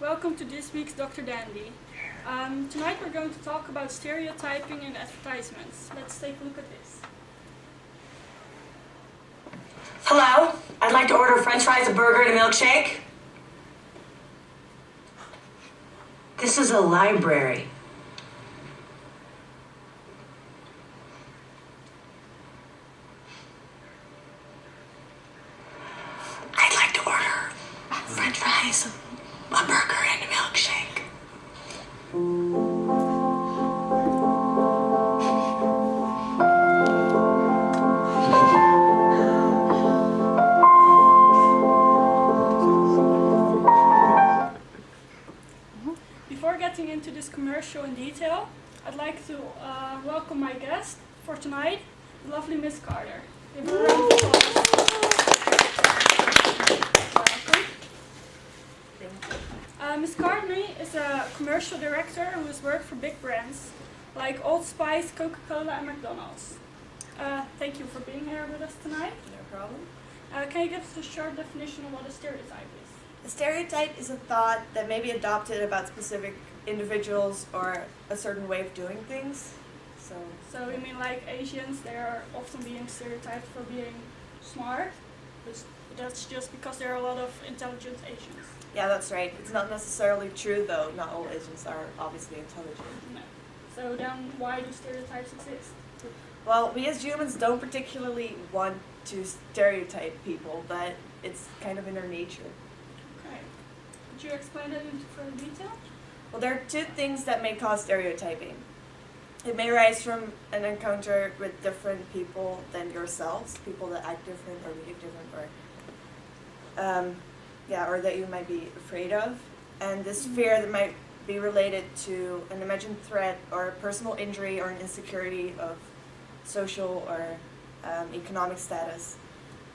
welcome to this week's Dr. Dandy. Tonight we're going to talk about stereotyping in advertisements. Let's take a look at this. Hello, I'd like to order french fries, a burger, and a milkshake. This is a library. I'd like to order french fries, a burger, and a milkshake. Before getting into this commercial in detail, I'd like to welcome my guest for tonight, the lovely Miss Carter. Give her a round of applause. Welcome. Miss Carter is a commercial director who has worked for big brands like Old Spice, Coca-Cola, and McDonald's. Thank you for being here with us tonight. No problem. Can you give us a short definition of what a stereotype is? A stereotype is a thought that may be adopted about specific individuals or a certain way of doing things. So you mean like Asians, they are often being stereotyped for being smart, but that's just because there are a lot of intelligent Asians. Yeah, that's right. It's not necessarily true though. Not all Asians are obviously intelligent. No. So then why do stereotypes exist? Well, we as humans don't particularly want to stereotype people, but it's kind of in our nature. Okay. Could you explain that into further detail? Well, there are two things that may cause stereotyping. It may arise from an encounter with different people than yourselves, people that act different or behave different, or that you might be afraid of. And this fear that might be related to an imagined threat or personal injury or an insecurity of social or economic status.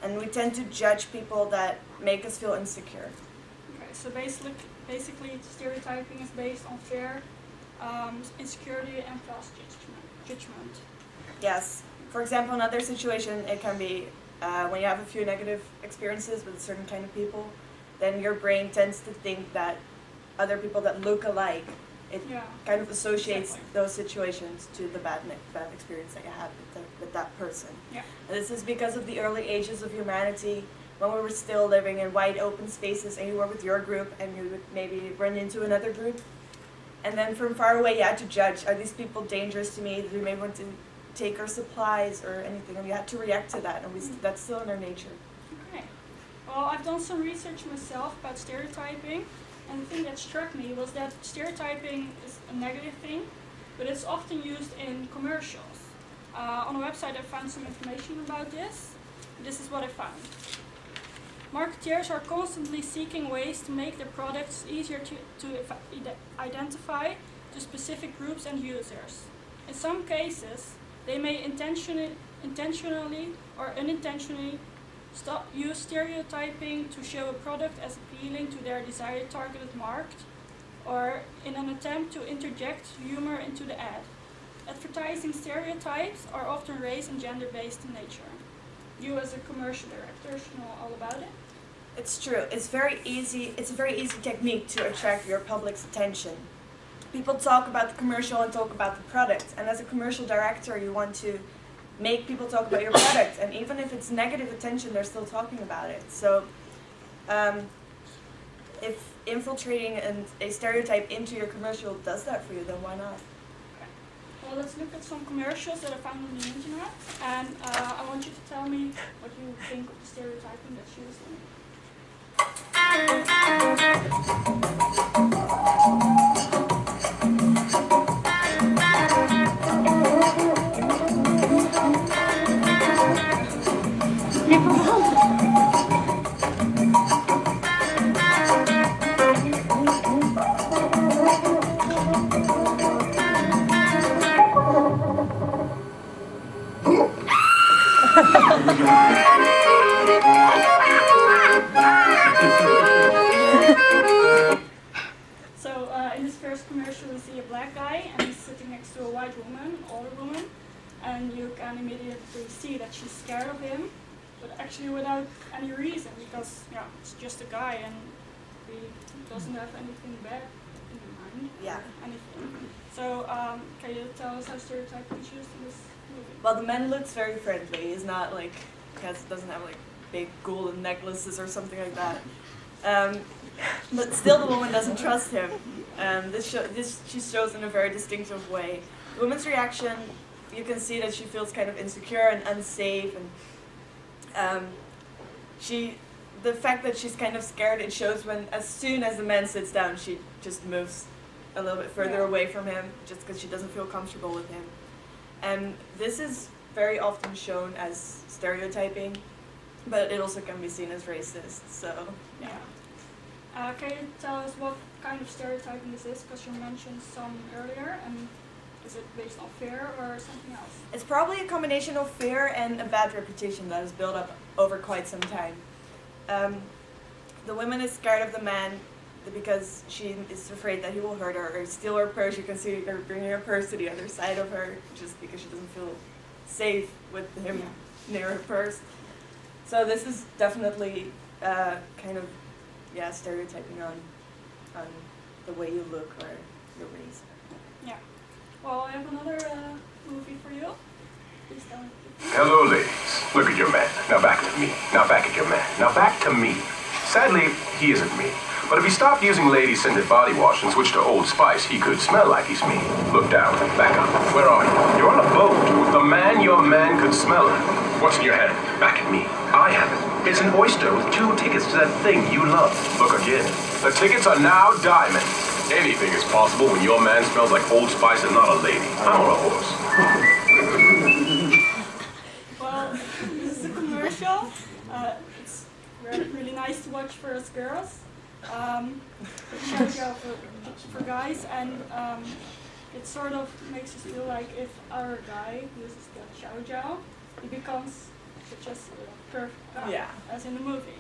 And we tend to judge people that make us feel insecure. Okay, so basically stereotyping is based on fear, insecurity, and false judgment. Yes. For example, another situation, it can be when you have a few negative experiences with a certain kind of people, then your brain tends to think that other people that look alike, it kind of associates those situations to the bad experience that you had with that person. Yeah. And this is because of the early ages of humanity, when we were still living in wide open spaces and you were with your group and you would maybe run into another group. And then from far away you had to judge, are these people dangerous to me? Do we maybe want to take our supplies or anything? And you had to react to that, and that's still in our nature. Okay. Well, I've done some research myself about stereotyping, and the thing that struck me was that stereotyping is a negative thing, but it's often used in commercials. On a website I found some information about this. This is what I found. Marketeers are constantly seeking ways to make their products easier to identify to specific groups and users. In some cases, they may intentionally or unintentionally use stereotyping to show a product as appealing to their desired targeted market, or in an attempt to interject humor into the ad. Advertising stereotypes are often race and gender-based in nature. You as a commercial director should know all about it. It's true. It's a very easy technique to attract your public's attention. People talk about the commercial and talk about the product, and as a commercial director you want to make people talk about your product, and even if it's negative attention, they're still talking about it. So if infiltrating a stereotype into your commercial does that for you, then why not? Okay. Well, let's look at some commercials that I found on the internet, and I want you to tell me what you think of the stereotyping that's used in it. In this first commercial, we see a black guy and he's sitting next to a white woman, an older woman, and you can immediately see that she's scared of him, but actually without any reason, because it's just a guy and he doesn't have anything bad in mind. Yeah. Or anything. So, can you tell us how stereotyping is used in this movie? Well, the man looks very friendly. He's not like, doesn't have like big golden necklaces or something like that. But still, the woman doesn't trust him. This she shows in a very distinctive way. The woman's reaction, you can see that she feels kind of insecure and unsafe, and the fact that she's kind of scared, it shows when, as soon as the man sits down, she just moves a little bit further away from him, just because she doesn't feel comfortable with him. And this is very often shown as stereotyping, but it also can be seen as racist. So Yeah. Can you tell us what kind of stereotyping this is? Because you mentioned some earlier, and is it based on fear or something else? it's probably a combination of fear and a bad reputation that is built up over quite some time. The woman is scared of the man because she is afraid that he will hurt her or steal her purse. You can see her bringing her purse to the other side of her just because she doesn't feel safe with him near her purse. So this is definitely kind of stereotyping on the way you look or your race. Yeah. Well, I have another movie for you. Please tell me. Hello, ladies. Look at your man. Now back to me. Now back at your man. Now back to me. Sadly, he isn't me. But if he stopped using lady-scented body wash and switched to Old Spice, he could smell like he's me. Look down. Back up. Where are you? You're on a boat. The man your man could smell it. What's in your hand? Back at me. I have it. It's an oyster with 2 tickets to that thing you love. Look again. The tickets are now diamond. Anything is possible when your man smells like Old Spice and not a lady. I'm on a horse. Well, this is a commercial. It's really nice to watch for us girls. Chow for guys, and it sort of makes us feel like if our guy uses the chow, he becomes such a perfect guy, Yeah. as in the movie.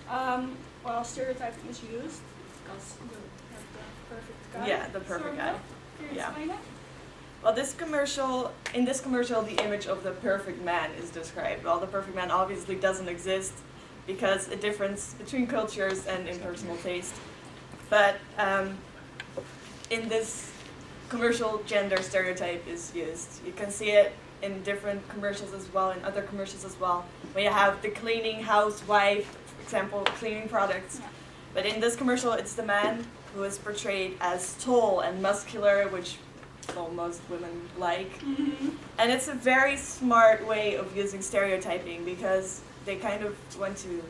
Well, stereotyping is used because you have the perfect guy. Yeah, the perfect guy. Can you Yeah. explain it? Well, in this commercial, the image of the perfect man is described. Well, the perfect man obviously doesn't exist because a difference between cultures and in personal taste. But in this commercial, gender stereotype is used. You can see it in different commercials as well, in other commercials as well, where you have the cleaning housewife, for example, cleaning products. Yeah. But in this commercial, it's the man who is portrayed as tall and muscular, which most women like. Mm-hmm. And it's a very smart way of using stereotyping because they kind of want to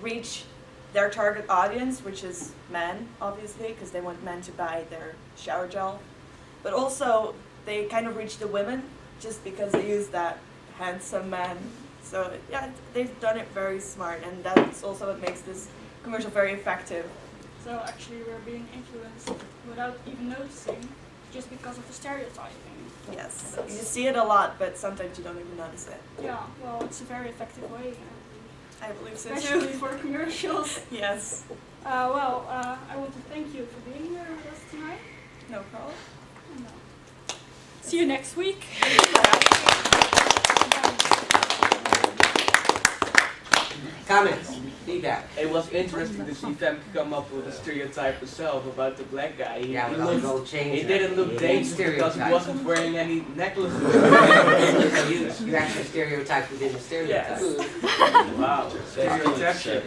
reach their target audience, which is men, obviously, because they want men to buy their shower gel. But also, they kind of reach the women just because they use that handsome man. So yeah, they've done it very smart, and that's also what makes this commercial very effective. So actually we're being influenced without even noticing just because of the stereotyping. Yes, you see it a lot, but sometimes you don't even notice it. Yeah, well, it's a very effective way, I believe so especially too. for commercials. Yes, I want to thank you for being here with us tonight. no problem. And, see you next week. Comments? Feedback? It was interesting to see Femke come up with a stereotype herself about the black guy. Yeah, with all the gold chains. He didn't look dangerous because he Stereotype. wasn't wearing any necklaces. You actually stereotyped within the stereotype. Wow, stereotype.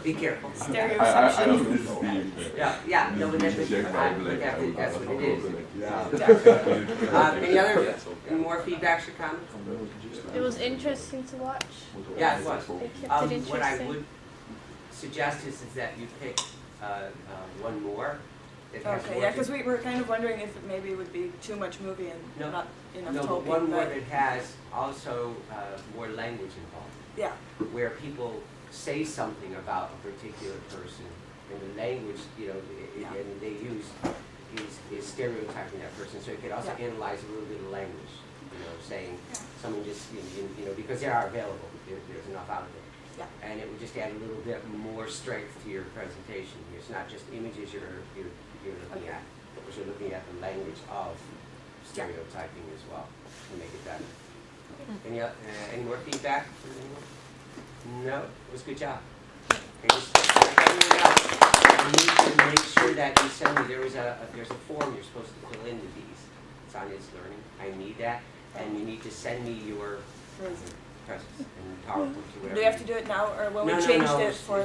Be careful. Stereoception. Yeah, no, but that's what it is. Any more feedbacks or comments? It was interesting to watch. Yeah, it was. It kept it What I interesting. would suggest is that you pick one more that has Okay, more yeah, to- because we were kind of wondering if it maybe would be too much movie and No. not enough No, but talking. one more but that has also more language involved. yeah, Where people say something about a particular person, and the language, and they use is stereotyping that person. So it could also Yeah. analyze a little bit of language, saying someone just, because they are available, there's enough out there. Yeah. And it would just add a little bit more strength to your presentation. It's not just images you're looking Okay. at, but you're looking at the language of stereotyping as well to make it better. Any more feedback? No? It was a good job. Okay, just- everyone else, you need to make sure that you send me, there's a form you're supposed to fill into these. It's on It's Learning. I need that, and you need to send me your presents and PowerPoints or whatever. Do we have to do it now, or when we No, changed no, it for